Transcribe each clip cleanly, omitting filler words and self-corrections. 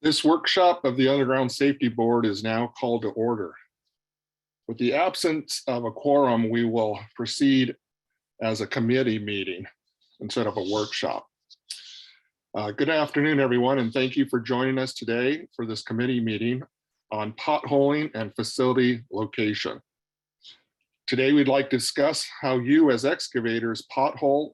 This workshop of the Underground Safety Board is now called to order. With the absence of a quorum, we will proceed as a committee meeting instead of a workshop. Good afternoon, everyone, and thank you for joining us today for this committee meeting on potholing and facility location. Today, we'd like to discuss how you as excavators pothole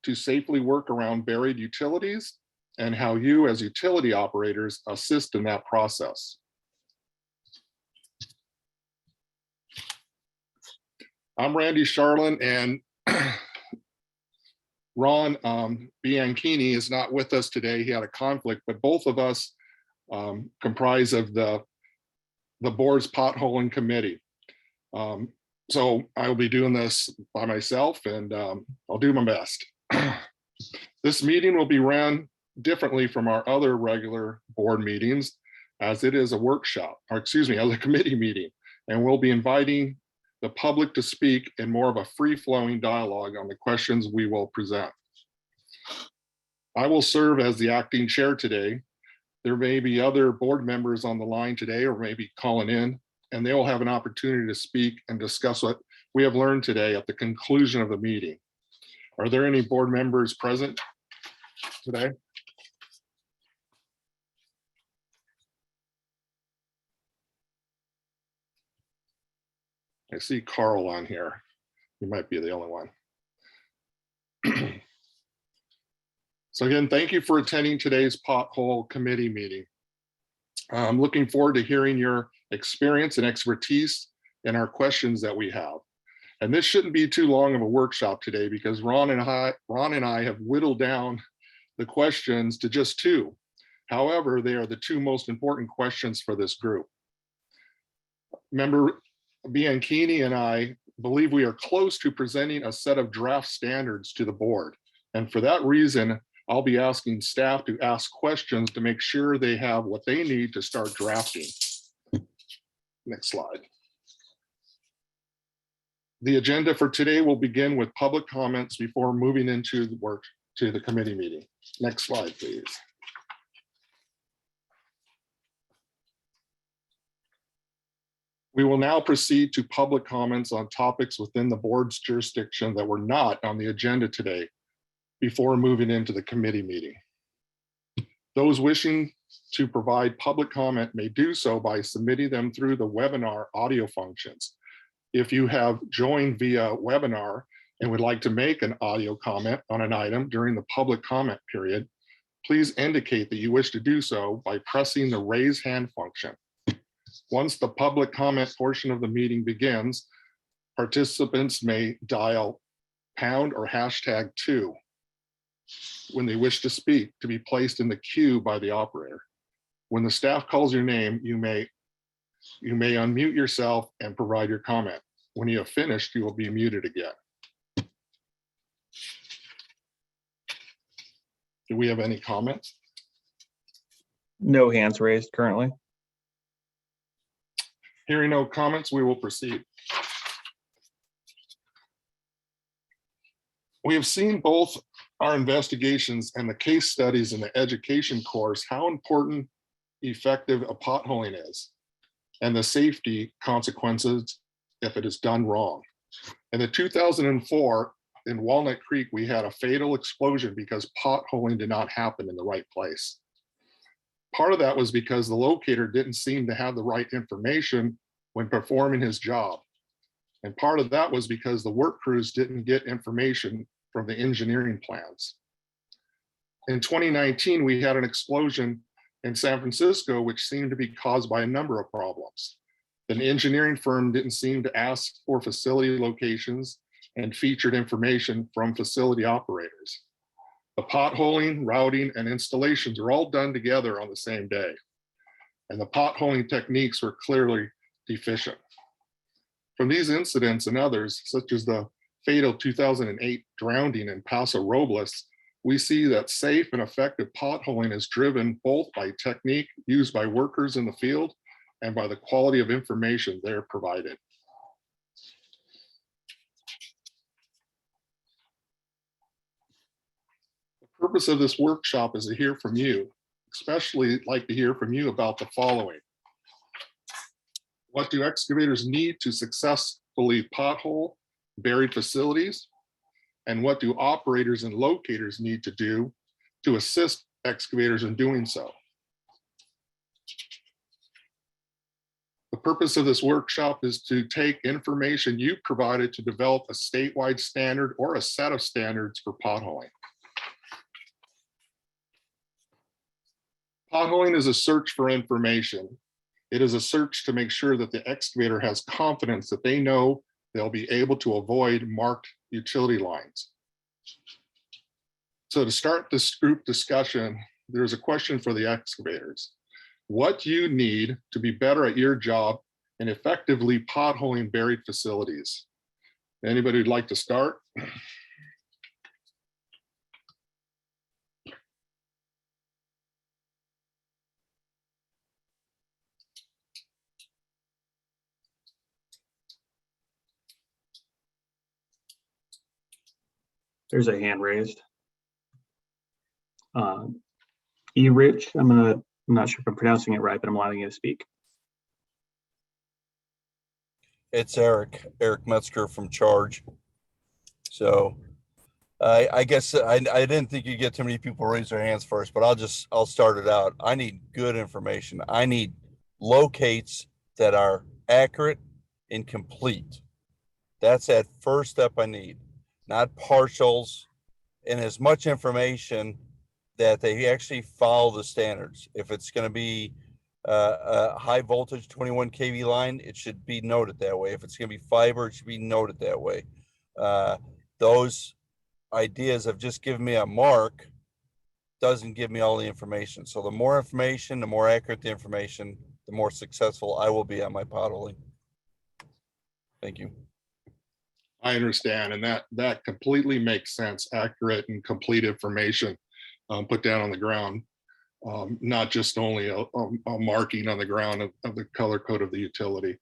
to safely work around buried utilities and how you as utility operators assist in that process. I'm Randy Charlin, and Ron Bianchini is not with us today. He had a conflict, but both of us comprise of the board's potholing committee. So I will be doing this by myself, and I'll do my best. This meeting will be run differently from our other regular board meetings, as it is a workshop, or excuse me, as a committee meeting, and we'll be inviting the public to speak in more of a free-flowing dialogue on the questions we will present. I will serve as the acting chair today. There may be other board members on the line today, or maybe calling in, and they will have an opportunity to speak and discuss what we have learned today at the conclusion of the meeting. Are there any board members present today? I see Carl on here. He might be the only one. So again, thank you for attending today's pothole committee meeting. I'm looking forward to hearing your experience and expertise in our questions that we have. And this shouldn't be too long of a workshop today, because Ron and I have whittled down the questions to just two. However, they are the two most important questions for this group. Member Bianchini and I believe we are close to presenting a set of draft standards to the board. And for that reason, I'll be asking staff to ask questions to make sure they have what they need to start drafting. Next slide. The agenda for today will begin with public comments before moving into the work to the committee meeting. Next slide, please. We will now proceed to public comments on topics within the board's jurisdiction that were not on the agenda today before moving into the committee meeting. Those wishing to provide public comment may do so by submitting them through the webinar audio functions. If you have joined via webinar and would like to make an audio comment on an item during the public comment period, please indicate that you wish to do so by pressing the raise hand function. Once the public comment portion of the meeting begins, participants may dial pound or #2 when they wish to speak to be placed in the queue by the operator. When the staff calls your name, you may unmute yourself and provide your comment. When you have finished, you will be muted again. Do we have any comments? No hands raised currently. Hearing no comments, we will proceed. We have seen both our investigations and the case studies in the education course how important effective a potholing is and the safety consequences if it is done wrong. In the 2004 in Walnut Creek, we had a fatal explosion because potholing did not happen in the right place. Part of that was because the locator didn't seem to have the right information when performing his job. And part of that was because the work crews didn't get information from the engineering plans. In 2019, we had an explosion in San Francisco, which seemed to be caused by a number of problems. The engineering firm didn't seem to ask for facility locations and featured information from facility operators. The potholing, routing, and installations are all done together on the same day. And the potholing techniques were clearly deficient. From these incidents and others, such as the fatal 2008 drowning in Paso Robles, we see that safe and effective potholing is driven both by technique used by workers in the field and by the quality of information they're provided. The purpose of this workshop is to hear from you, especially like to hear from you about the following. What do excavators need to successfully pothole buried facilities? And what do operators and locators need to do to assist excavators in doing so? The purpose of this workshop is to take information you provided to develop a statewide standard or a set of standards for potholing. Potholing is a search for information. It is a search to make sure that the excavator has confidence that they know they'll be able to avoid marked utility lines. So to start this group discussion, there's a question for the excavators. What do you need to be better at your job and effectively potholing buried facilities? Anybody who'd like to start? There's a hand raised. E-Rich, I'm not sure if I'm pronouncing it right, but I'm allowing you to speak. It's Eric Metzger from Charge. So I guess I didn't think you'd get too many people raise their hands first, but I'll start it out. I need good information. I need locates that are accurate and complete. That's that first step I need, not partials, and as much information that they actually follow the standards. If it's going to be a high voltage 21 kV line, it should be noted that way. If it's going to be fiber, it should be noted that way. Those ideas of just giving me a mark doesn't give me all the information. So the more information, the more accurate the information, the more successful I will be on my potholing. Thank you. I understand, and that completely makes sense. Accurate and complete information put down on the ground, not just only a marking on the ground of the color code of the utility.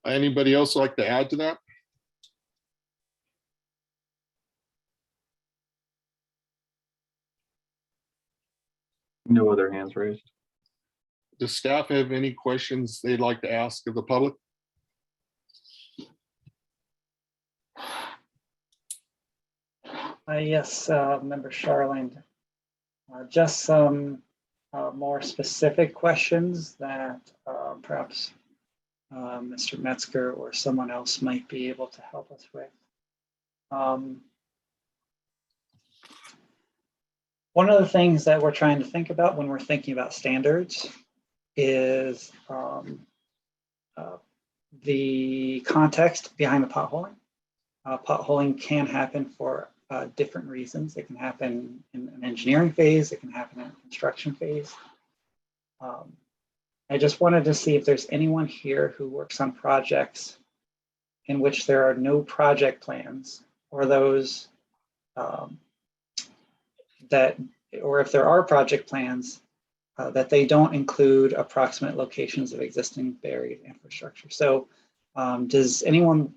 Anybody else like to add to that? No other hands raised. Does staff have any questions they'd like to ask of the public? Yes, Member Charlene. Just some more specific questions that perhaps Mr. Metzger or someone else might be able to help us with. One of the things that we're trying to think about when we're thinking about standards is the context behind the potholing. Potholing can happen for different reasons. It can happen in an engineering phase. It can happen in a construction phase. I just wanted to see if there's anyone here who works on projects in which there are no project plans, or those or if there are project plans, that they don't include approximate locations of existing buried infrastructure. So does anyone,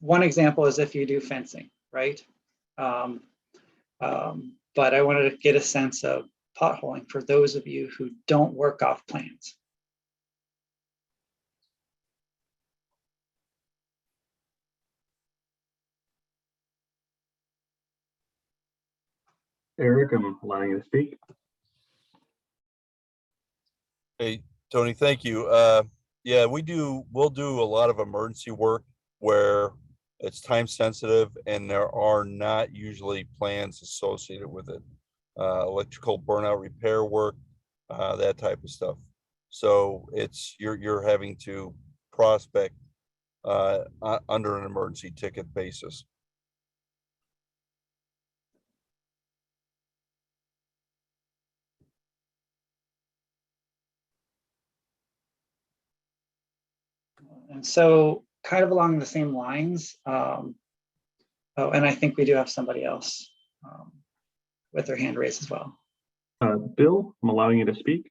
one example is if you do fencing, right? But I wanted to get a sense of potholing for those of you who don't work off plans. Eric, I'm allowing you to speak. Hey, Tony, thank you. Yeah, we'll do a lot of emergency work where it's time sensitive and there are not usually plans associated with it. Electrical burnout repair work, that type of stuff. So it's you're having to prospect under an emergency ticket basis. And so kind of along the same lines, oh, and I think we do have somebody else with their hand raised as well. Bill, I'm allowing you to speak.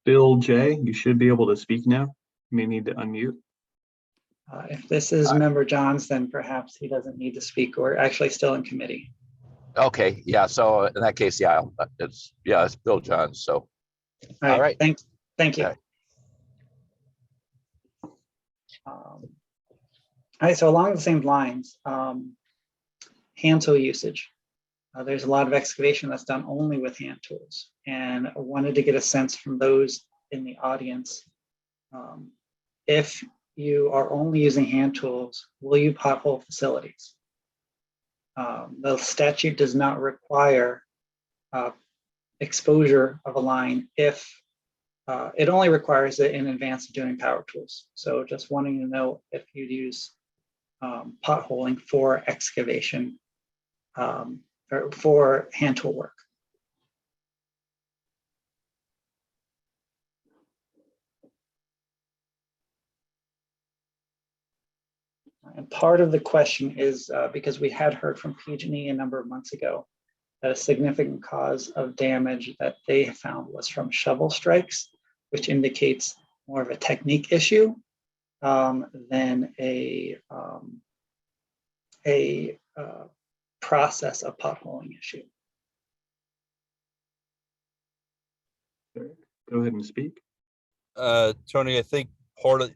Bill J, you should be able to speak now. may need to unmute. If this is Member Johns, then perhaps he doesn't need to speak. We're actually still in committee. Okay, yeah, so in that case, yeah, it's Bill Johns, so. All right. right. Thank you. Okay. All right, so along the same lines, hand tool usage. There's a lot of excavation that's done only with hand tools, and I wanted to get a sense from those in the audience. If you are only using hand tools, will you pothole facilities? The statute does not require exposure of a line if it only requires it in advance of doing power tools. So just wanting to know if you'd use potholing for excavation or for hand tool work. And part of the question is because we had heard from PG&E a number of months ago that a significant cause of damage that they found was from shovel strikes, which indicates more of a technique issue than a process of potholing issue. Go ahead and speak. Tony, I think part of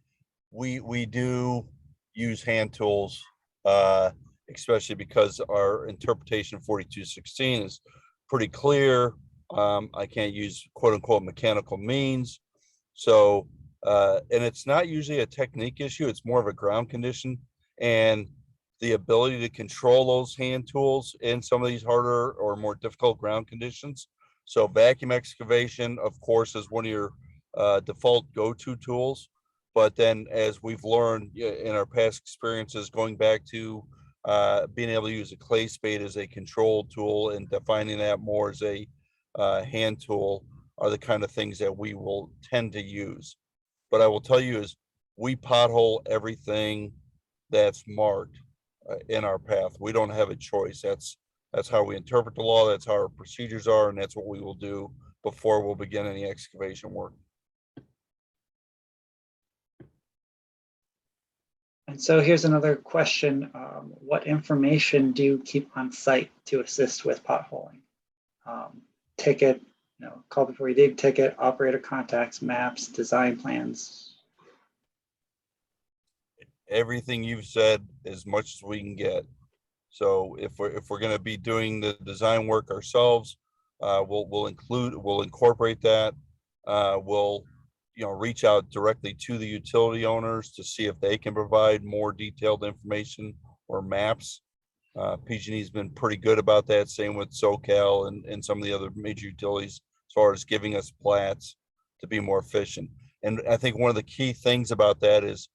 we do use hand tools, especially because our interpretation of 4216 is pretty clear. I can't use quote unquote mechanical means. So, and it's not usually a technique issue. It's more of a ground condition and the ability to control those hand tools in some of these harder or more difficult ground conditions. So vacuum excavation, of course, is one of your default go-to tools. But then as we've learned in our past experiences, going back to being able to use a clay spade as a control tool and defining that more as a hand tool are the kind of things that we will tend to use. But I will tell you is we pothole everything that's marked in our path. We don't have a choice. That's how we interpret the law. That's how our procedures are. And that's what we will do before we'll begin any excavation work. And so here's another question. What information do you keep on site to assist with potholing? Ticket, call before you dig ticket, operator contacts, maps, design plans. Everything you've said, as much as we can get. So if we're going to be doing the design work ourselves, we'll incorporate that. We'll reach out directly to the utility owners to see if they can provide more detailed information or maps. PG&E's been pretty good about that. Same with SoCal and some of the other major utilities as far as giving us plats to be more efficient. And I think one of the key things about that is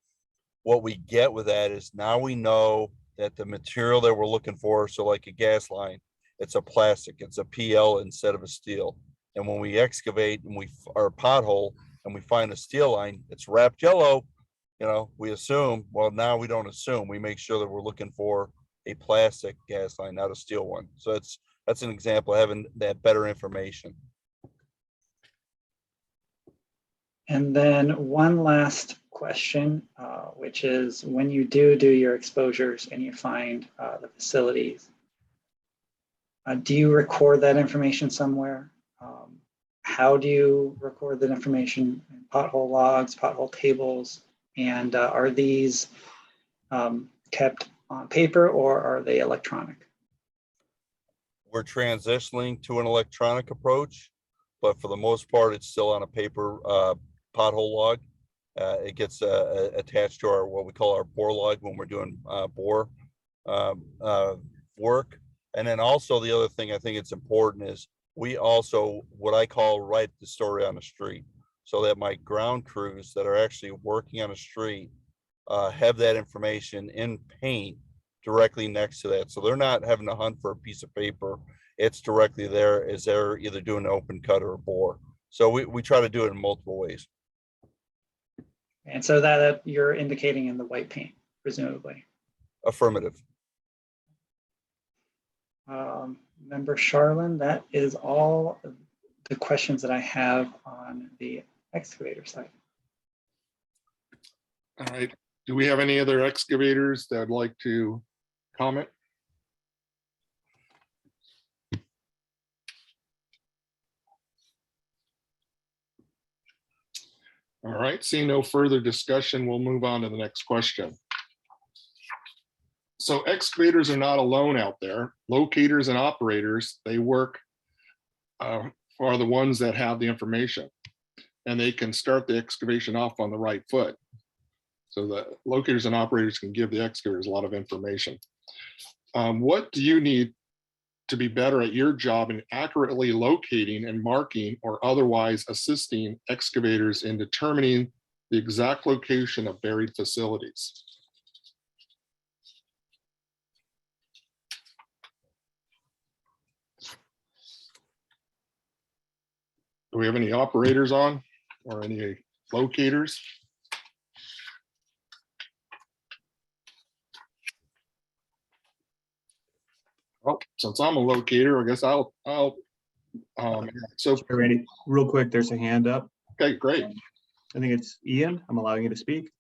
what we get with that is now we know that the material that we're looking for, so like a gas line, it's a plastic, it's a PL instead of a steel. And when we excavate and our pothole and we find a steel line, it's wrapped yellow, we assume, well, now we don't assume, we make sure that we're looking for a plastic gas line, not a steel one. So that's an example of having that better information. And then one last question, which is when you do your exposures and you find the facilities, do you record that information somewhere? How do you record that information? Pothole logs, pothole tables, and are these kept on paper or are they electronic? We're transitioning to an electronic approach, but for the most part, it's still on a paper pothole log. It gets attached to our what we call our bore log when we're doing bore work. And then also the other thing I think it's important is we also what I call write the story on the street, so that my ground crews that are actually working on a street have that information in paint directly next to that. So they're not having to hunt for a piece of paper. It's directly there as they're either doing an open cut or a bore. So we try to do it in multiple ways. And so that you're indicating in the white paint, presumably. Affirmative. Member Charlin, that is all the questions that I have on the excavator side. All right. Do we have any other excavators that would like to comment? All right, seeing no further discussion, we'll move on to the next question. So excavators are not alone out there. Locators and operators, they work are the ones that have the information, and they can start the excavation off on the right foot. So the locators and operators can give the excavators a lot of information. What do you need to be better at your job in accurately locating and marking or otherwise assisting excavators in determining the exact location of buried facilities? Do we have any operators on or any locators? Well, since I'm a locator, I guess so Hey, Randy, real quick, there's a hand up. okay, great. I think it's Ian. I'm allowing you to speak.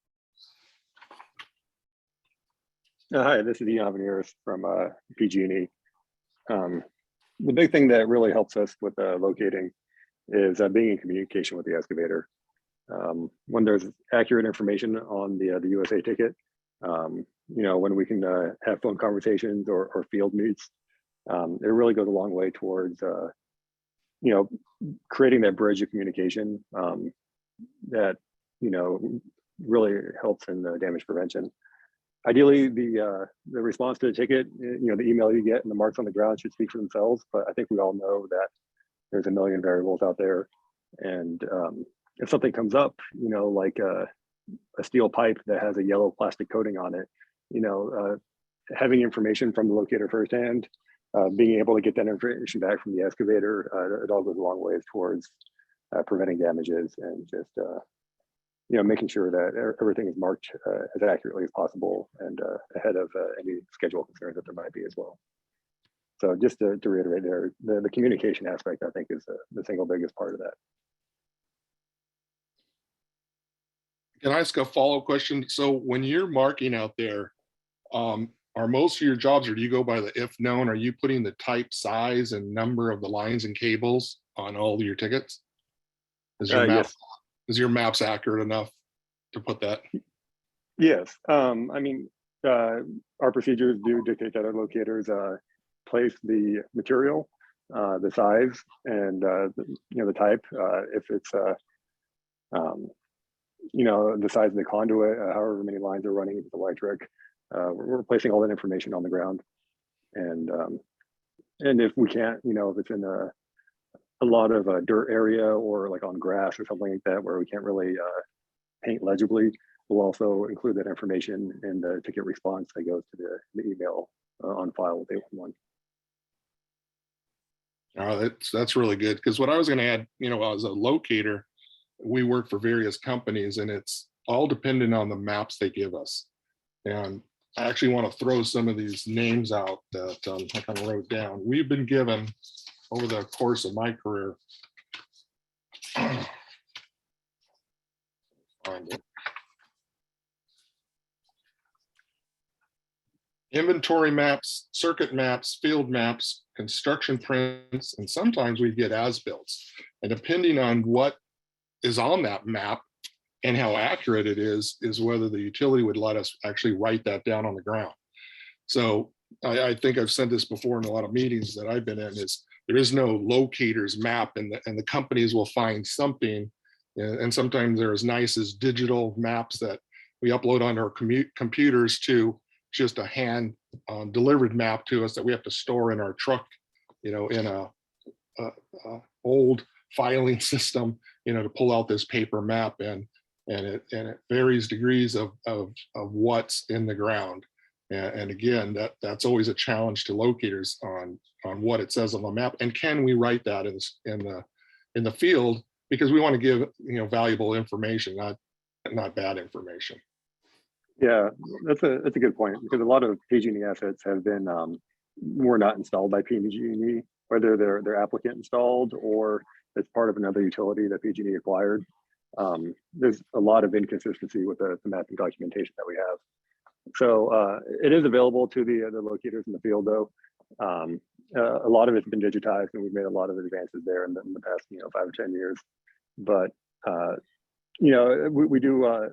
Hi, this is Ian Aveneris from PG&E. The big thing that really helps us with locating is being in communication with the excavator. When there's accurate information on the USA ticket, when we can have phone conversations or field meets, it really goes a long way towards creating that bridge of communication that really helps in the damage prevention. Ideally, the response to the ticket, the email you get and the marks on the ground should speak for themselves. But I think we all know that there's a million variables out there, and if something comes up, like a steel pipe that has a yellow plastic coating on it, having information from the locator firsthand, being able to get that information back from the excavator, it all goes a long way towards preventing damages and just making sure that everything is marked as accurately as possible and ahead of any schedule concerns that there might be as well. So just to reiterate there, the communication aspect, I think, is the single biggest part of that. Can I ask a follow-up question? So when you're marking out there, are most of your jobs, or do you go by the if known? Are you putting the type, size, and number of the lines and cables on all of your tickets? Is your map, Yes. is your maps accurate enough to put that? Yes. Our procedures do dictate that our locators place the material, the size, and the type. If it's the size of the conduit, however many lines are running into the electric, we're placing all that information on the ground. And if we can't, if it's in a lot of dirt area or like on grass or something like that where we can't really paint legibly, we'll also include that information in the ticket response that goes to the email on file with 811. That's really good, because what I was going to add, as a locator, we work for various companies, and it's all dependent on the maps they give us. And I actually want to throw some of these names out that I kind of wrote down. We've been given over the course of my career. Find it. Inventory maps, circuit maps, field maps, construction prints, and sometimes we get as-bills. And depending on what is on that map and how accurate it is whether the utility would let us actually write that down on the ground. So I think I've said this before in a lot of meetings that I've been in, is there is no locator's map, and the companies will find something. And sometimes they're as nice as digital maps that we upload on our computers to just a hand delivered map to us that we have to store in our truck, in a old filing system, to pull out this paper map, and it varies degrees of what's in the ground. And again, that's always a challenge to locators on what it says on the map, and can we write that in the field, because we want to give valuable information, not bad information. Yeah, that's a good point, because a lot of PG&E assets have been were not installed by PG&E, whether they're applicant installed or it's part of another utility that PG&E acquired. there's a lot of inconsistency with the mapping documentation that we have. So it is available to the locators in the field, though. A lot of it's been digitized, and we've made a lot of advances there in the past 5 or 10 years. But we do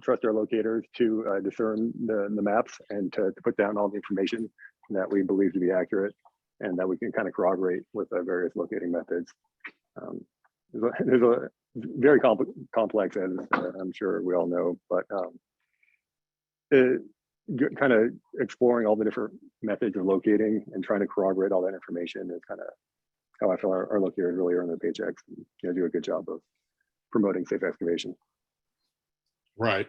trust our locators to discern the maps and to put down all the information that we believe to be accurate and that we can kind of corroborate with various locating methods. There's a very complex, as I'm sure we all know, but kind of exploring all the different methods of locating and trying to corroborate all that information is kind of how I feel our locators really earn their paychecks and do a good job of promoting safe excavation. Right.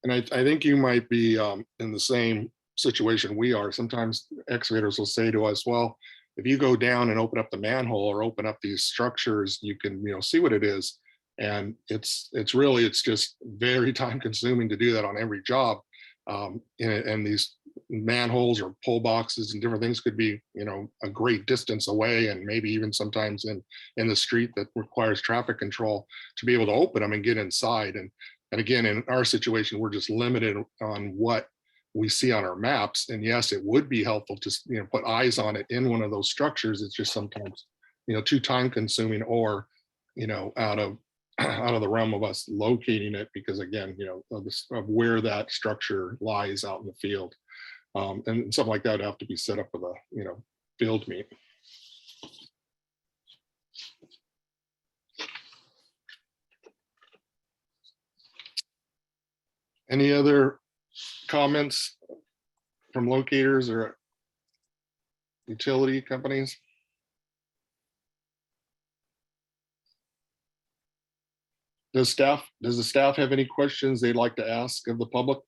And I think you might be in the same situation we are. Sometimes excavators will say to us, well, if you go down and open up the manhole or open up these structures, you can see what it is. And it's just very time consuming to do that on every job. And these manholes or pull boxes and different things could be a great distance away, and maybe even sometimes in the street that requires traffic control to be able to open them and get inside. And again, in our situation, we're just limited on what we see on our maps. And yes, it would be helpful to put eyes on it in one of those structures. It's just sometimes too time consuming, or out of the realm of us locating it, because again, of where that structure lies out in the field. And something like that would have to be set up with a field meet. Any other comments from locators or utility companies? Does the staff have any questions they'd like to ask of the public?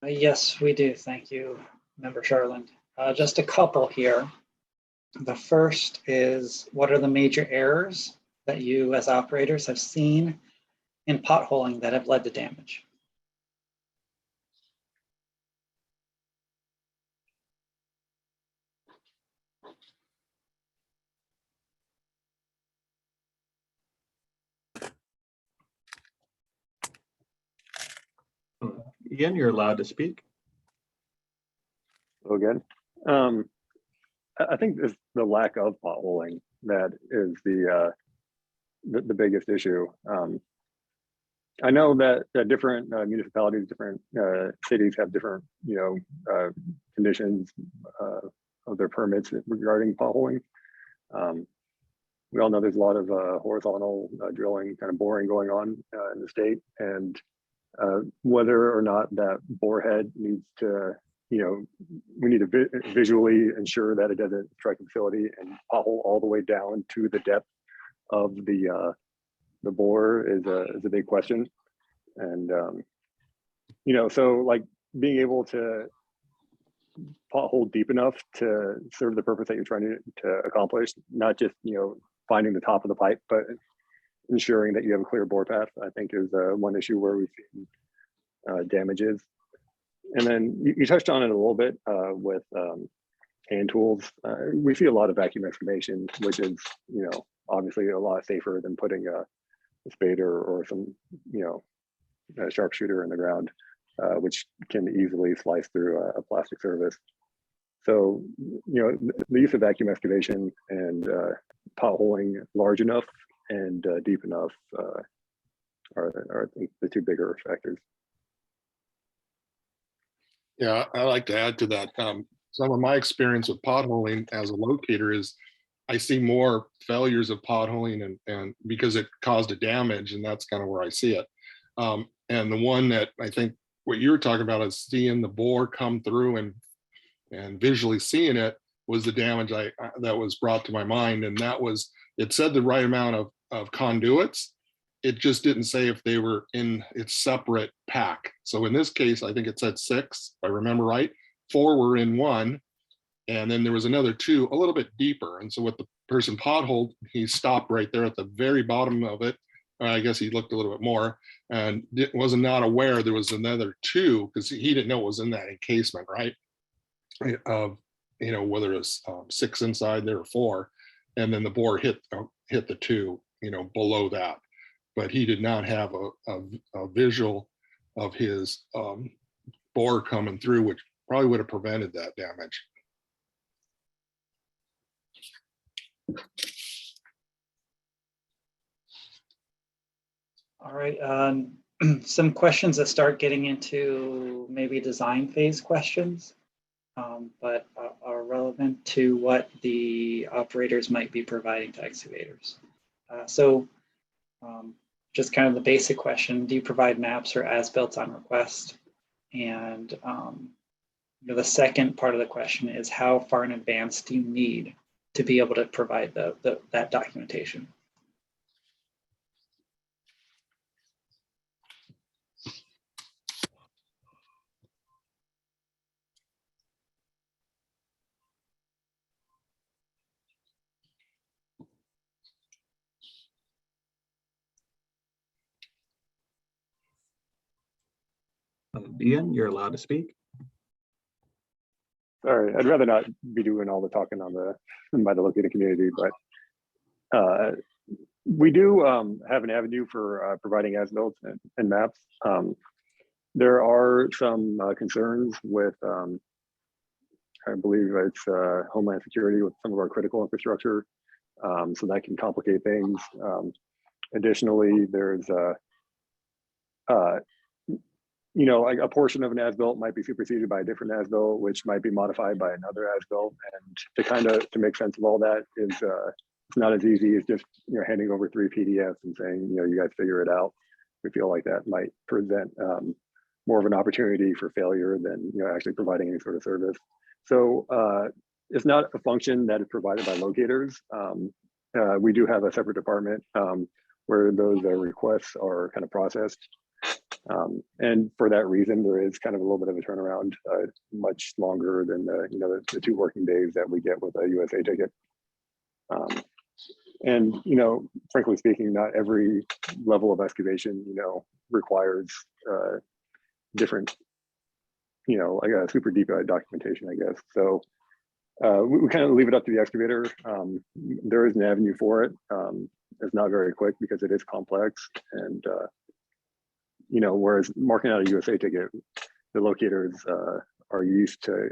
Yes, we do. Thank you, Member Charland. Just a couple here. The first is, what are the major errors that you as operators have seen in potholing that have led to damage? Ian, you're allowed to speak. So again, I think it's the lack of potholing that is the biggest issue. I know that different municipalities, different cities have different conditions of their permits regarding potholing. We all know there's a lot of horizontal drilling, kind of boring going on in the state, and whether or not that bore head needs to, we need to visually ensure that it doesn't strike the facility and pothole all the way down to the depth of the bore is a big question. And so like being able to pothole deep enough to serve the purpose that you're trying to accomplish, not just finding the top of the pipe, but ensuring that you have a clear bore path, I think is one issue where we've seen damages. And then you touched on it a little bit with hand tools. We see a lot of vacuum excavation, which is obviously a lot safer than putting a spader or some a sharpshooter in the ground, which can easily slice through a plastic surface. So the use of vacuum excavation and potholing large enough and deep enough are I think the two bigger factors. Yeah, I like to add to that. Some of my experience with potholing as a locator is I see more failures of potholing and because it caused a damage, and that's kind of where I see it. And the one that I think what you were talking about is seeing the bore come through and visually seeing it was the damage that was brought to my mind. And that was, it said the right amount of conduits. It just didn't say if they were in its separate pack. So in this case, I think it said 6, if I remember right. 4 were in one, and then there was another 2 a little bit deeper. And so what the person potholed, he stopped right there at the very bottom of it. I guess he looked a little bit more and was not aware there was another 2 because he didn't know what was in that encasement, right? Whether it was 6 inside there or 4, and then the bore hit the 2. below that. But he did not have a visual of his bore coming through, which probably would have prevented that damage. All right, some questions that start getting into maybe design phase questions, but are relevant to what the operators might be providing to excavators. Just kind of the basic question, do you provide maps or as-built on request? And the second part of the question is, how far in advance do you need to be able to provide that documentation? Ian, you're allowed to speak. Sorry, I'd rather not be doing all the talking by the located community, but we do have an avenue for providing as-built and maps. There are some concerns with, I believe it's Homeland Security with some of our critical infrastructure, so that can complicate things. Additionally, there's like a portion of an as-built might be superseded by a different as-built, which might be modified by another as-built, and to make sense of all that is it's not as easy as just handing over 3 PDFs and saying you guys figure it out. We feel like that might present more of an opportunity for failure than actually providing any sort of service. So it's not a function that is provided by locators. We do have a separate department where those requests are kind of processed. And for that reason, there is kind of a little bit of a turnaround, much longer than the 2 working days that we get with a USA ticket. And frankly speaking, not every level of excavation requires different like a super deep documentation, I guess. So we kind of leave it up to the excavator. There is an avenue for it. It's not very quick because it is complex, and whereas marking out a USA ticket, the locators are used to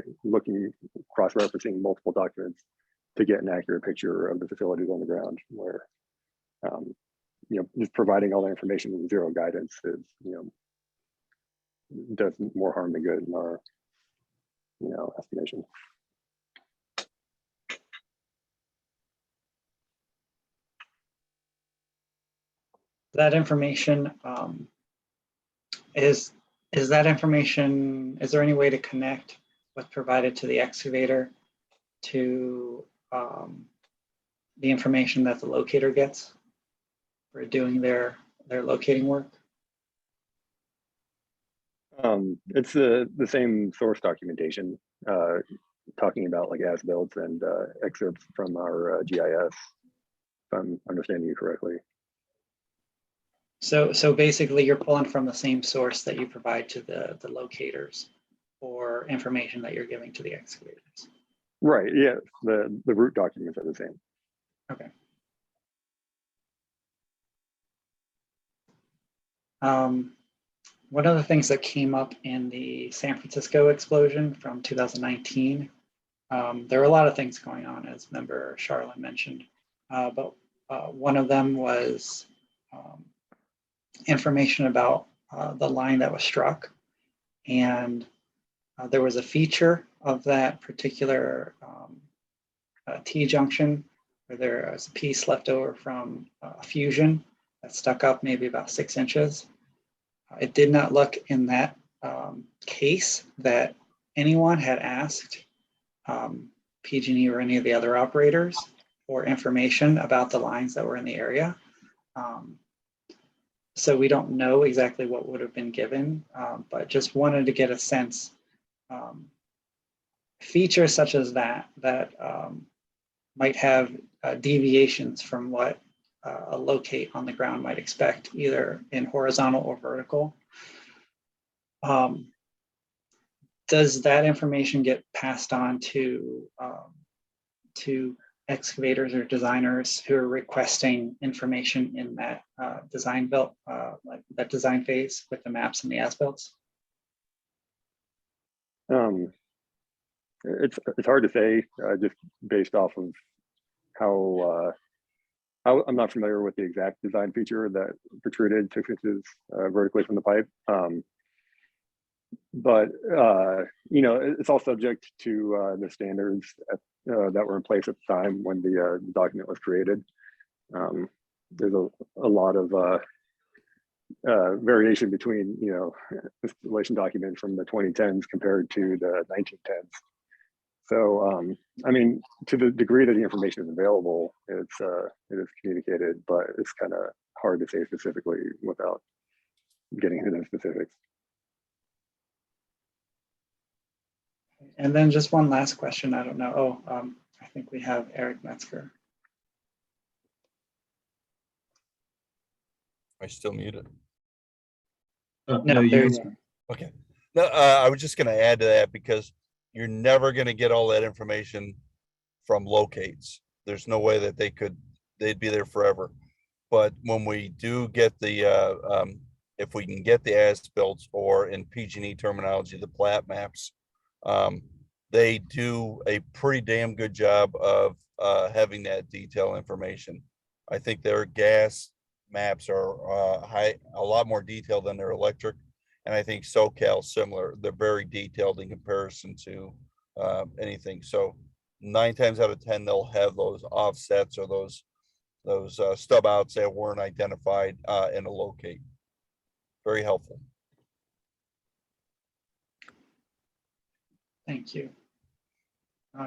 cross-referencing multiple documents to get an accurate picture of the facilities on the ground, where just providing all the information with zero guidance is does more harm than good in our estimation. That information is there any way to connect what's provided to the excavator to the information that the locator gets for doing their locating work? It's the same source documentation, talking about like as-built and excerpts from our GIS, if I'm understanding you correctly. So basically you're pulling from the same source that you provide to the locators or information that you're giving to the excavators. Right, yeah, the root documents are the same. Okay. One of the things that came up in the San Francisco explosion from 2019, there were a lot of things going on, as member Charlotte mentioned, but one of them was information about the line that was struck. And there was a feature of that particular T-junction where there was a piece left over from a fusion that stuck up maybe about 6 inches. It did not look in that case that anyone had asked PG&E or any of the other operators for information about the lines that were in the area. So we don't know exactly what would have been given, but just wanted to get a sense. Features such as that might have deviations from what a locate on the ground might expect, either in horizontal or vertical. Does that information get passed on to excavators or designers who are requesting information in that design built, like that design phase with the maps and the as-builts? It's hard to say, just based off of how I'm not familiar with the exact design feature that protruded 6 inches vertically from the pipe. But you know, it's all subject to the standards that were in place at the time when the document was created. There's a lot of variation between, you know, installation document from the 2010s compared to the 1910s. So, I mean, to the degree that the information is available, it is communicated, but it's kind of hard to say specifically without getting into the specifics. And then just one last question. I don't know. Oh, I think we have Eric Metzger. I still muted. No, No, there you, you are. Okay. No, I was just going to add to that because you're never going to get all that information from locates. There's no way that they'd be there forever. But when we do get the, if we can get the as-built, or in PG&E terminology, the plat maps, they do a pretty damn good job of having that detailed information. I think their gas maps are a lot more detailed than their electric. And I think SoCal similar. They're very detailed in comparison to anything. So 9 times out of 10, they'll have those offsets or those stub outs that weren't identified in a locate. Very helpful. Thank you.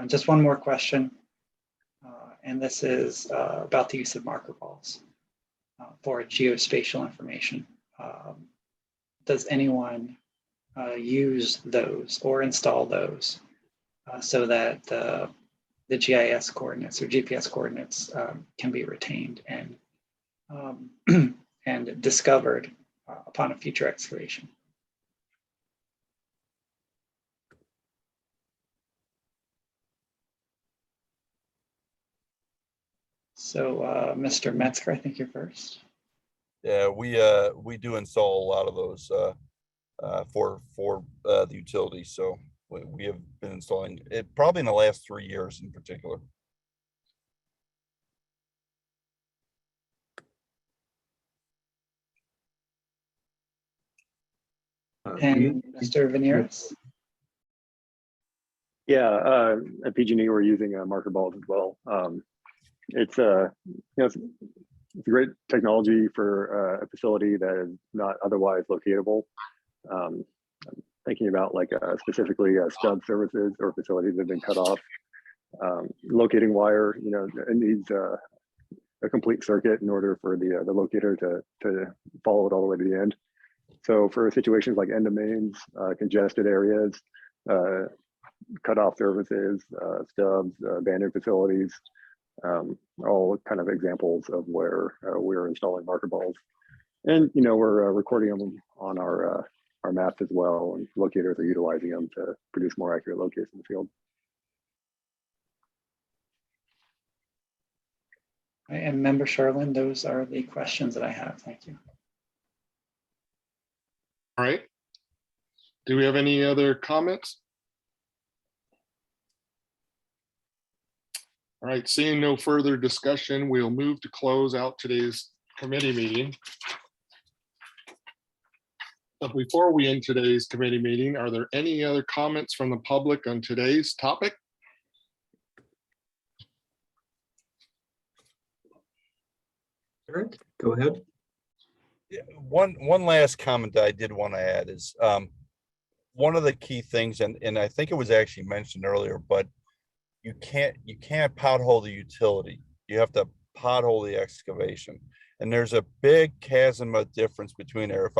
Just one more question. And this is about the use of marker balls for geospatial information. Does anyone use those or install those so that the GIS coordinates or GPS coordinates can be retained and and discovered upon a future excavation? So, Mr. Metzger, I think you're first. Yeah, we do install a lot of those for the utilities. So we have been installing it probably in the last 3 years in particular. And Mr. Veneris? Yeah, at PG&E we're using marker balls as well. It's you know, it's a great technology for a facility that is not otherwise locatable. I'm thinking about like specifically stub services or facilities that have been cut off. Locating wire, you know, it needs a complete circuit in order for the locator to follow it all the way to the end. So for situations like end of mains, congested areas, cut off services, stubs, abandoned facilities, all kind of examples of where we're installing marker balls. And, you know, we're recording them on our maps as well, and locators are utilizing them to produce more accurate locates in the field. And Member Sherlin, those are the questions that I have. Thank you. All right. Do we have any other comments? All right, seeing no further discussion, we'll move to close out today's committee meeting. But before we end today's committee meeting, are there any other comments from the public on today's topic? Eric, go ahead. Yeah, one last comment that I did want to add is one of the key things, and I think it was actually mentioned earlier, but you can't pothole the utility. You have to pothole the excavation. And there's a big chasm of difference between there.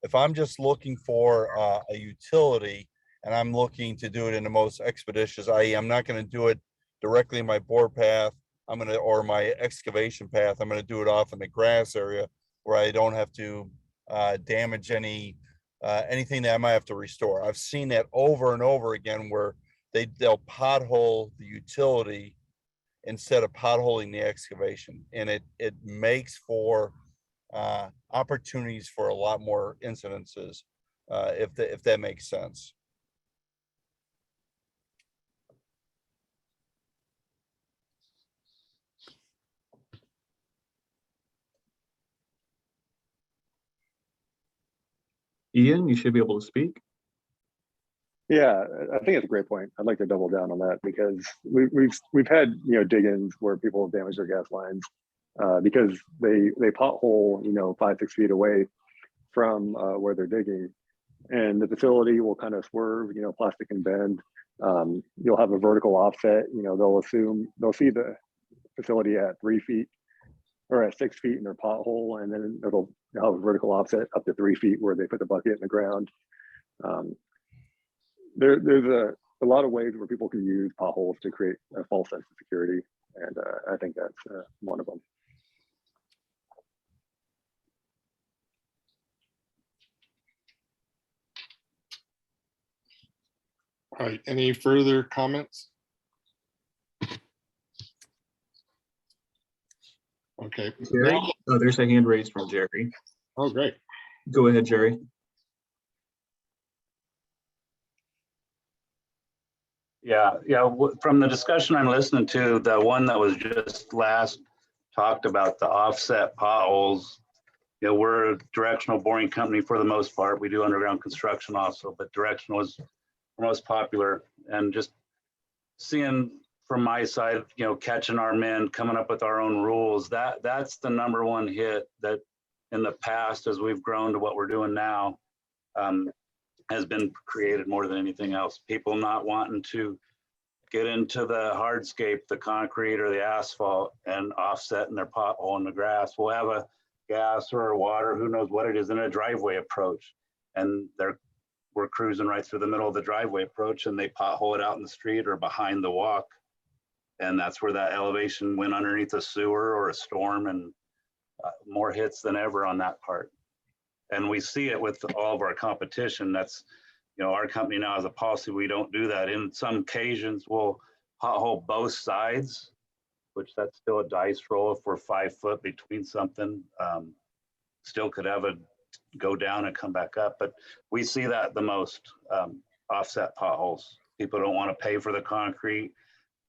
If I'm just looking for a utility and I'm looking to do it in the most expeditious, i.e. I'm not going to do it directly in my bore path, or my excavation path, I'm going to do it off in the grass area where I don't have to damage anything that I might have to restore. I've seen that over and over again where they'll pothole the utility instead of potholing the excavation. And it makes for opportunities for a lot more incidences, if that makes sense. Ian, you should be able to speak. Yeah, I think it's a great point. I'd like to double down on that because we've had dig-ins where people have damaged their gas lines because they pothole 5-6 feet away from where they're digging, and the facility will kind of swerve, plastic and bend. You'll have a vertical offset. They'll see the facility at 3 feet or at 6 feet in their pothole, and then they'll have a vertical offset up to 3 feet where they put the bucket in the ground. There's a lot of ways where people can use potholes to create a false sense of security, and I think that's one of them. All right, any further comments? Okay. Jerry? Now- Oh, there's a hand raised from Jerry. Oh, great. Go ahead, Jerry. Yeah. From the discussion I'm listening to, the one that was just last talked about the offset potholes. We're a directional boring company for the most part. We do underground construction also, but directional is the most popular. And just seeing from my side, catching our men, coming up with our own rules, that's the number one hit that in the past, as we've grown to what we're doing now, has been created more than anything else. People not wanting to get into the hardscape, the concrete or the asphalt, and offset in their pothole in the grass. We'll have a gas or water, who knows what it is, in a driveway approach. And we're cruising right through the middle of the driveway approach, and they pothole it out in the street or behind the walk. And that's where that elevation went underneath a sewer or a storm, and more hits than ever on that part. And we see it with all of our competition. That's, our company now has a policy, we don't do that. In some occasions, we'll pothole both sides, which that's still a dice roll. If we're 5 foot between something, still could have go down and come back up. But we see that the most, offset potholes. People don't want to pay for the concrete,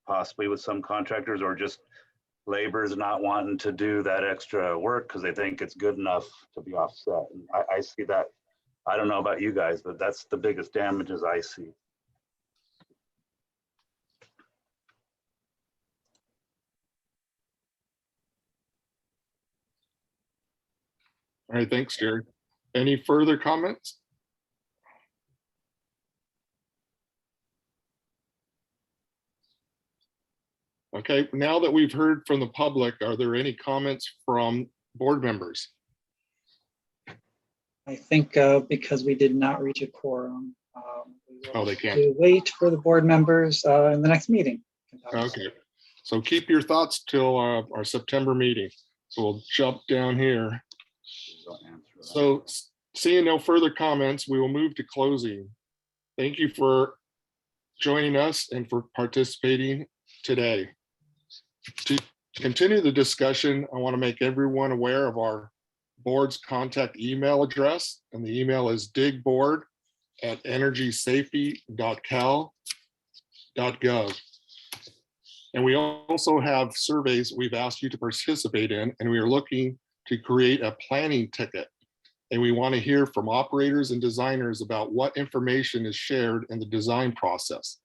possibly with some contractors, or just labor's not wanting to do that extra work because they think it's good enough to be offset. And I see that. I don't know about you guys, but that's the biggest damages I see. All right, thanks, Jerry. Any further comments? Okay, now that we've heard from the public, are there any comments from board members? I think because we did not reach a quorum, we will They can't. have to wait for the board members in the next meeting. Okay, so keep your thoughts till our September meeting. So we'll jump down here. So seeing no further comments, we will move to closing. Thank you for joining us and for participating today. To continue the discussion, I want to make everyone aware of our board's contact email address, and the email is digboard@energysafety.cal.gov. And we also have surveys we've asked you to participate in, and we are looking to create a planning ticket. And we want to hear from operators and designers about what information is shared in the design process.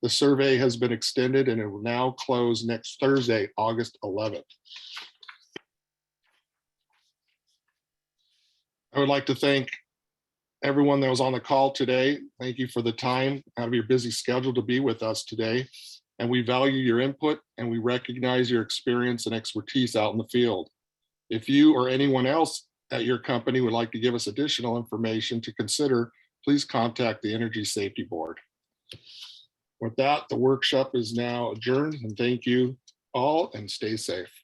The survey has been extended and it will now close next Thursday, August 11th. I would like to thank everyone that was on the call today. Thank you for the time out of your busy schedule to be with us today. And we value your input and we recognize your experience and expertise out in the field. If you or anyone else at your company would like to give us additional information to consider, please contact the Energy Safety Board. With that, the workshop is now adjourned, and thank you all and stay safe.